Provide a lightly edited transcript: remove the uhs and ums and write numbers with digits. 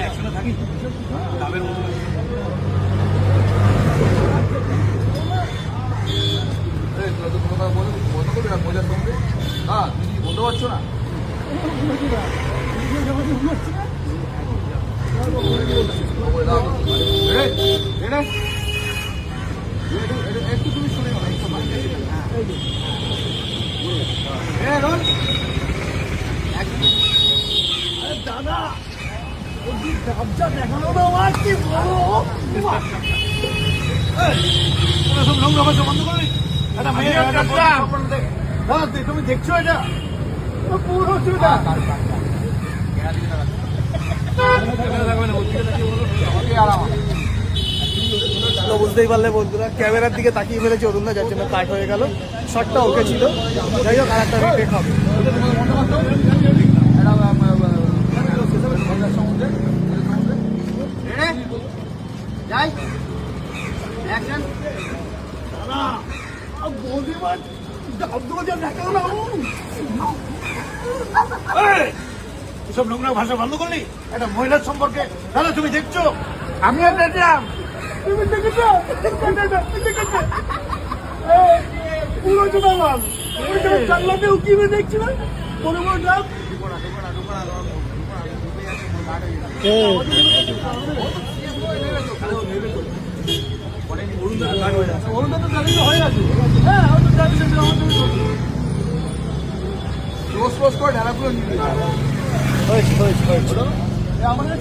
একসঙ্গে থাকি গ্রামের মতো মজার সঙ্গে হ্যাঁ তুমি কি বলতে পারছো না একটু তুমি শুনে দাদা ব্যবসা দেখানো না আমার কি বলো সব নোংরা ভাষা বন্ধ করবি একটা মেয়ে তুমি দেখছো এটা পুরো অসুবিধা বুঝতেই পারলে বন্ধুরা ক্যামেরার দিকে তাকিয়ে ফেলেছে অরুণদা, যার জন্য কাট হয়ে গেল। শটটা ওকে ছিল, যাই হোক আর একটা রিটেক হবে। সব নোংরা ভাষা বন্ধ করলি একটা মহিলার সম্পর্কে তাহলে তুমি দেখছো আমিও দেখলাম তুমি দেখেছো পুরো জোড়া মাল চাল্লাতে উকিয়ে দেখছি না বড় বড় ডাব অরুণদা তো জানি হয়ে গেছে। হ্যাঁ রোজ রোজ করে ঢালাগুলো নিয়ে আমাদের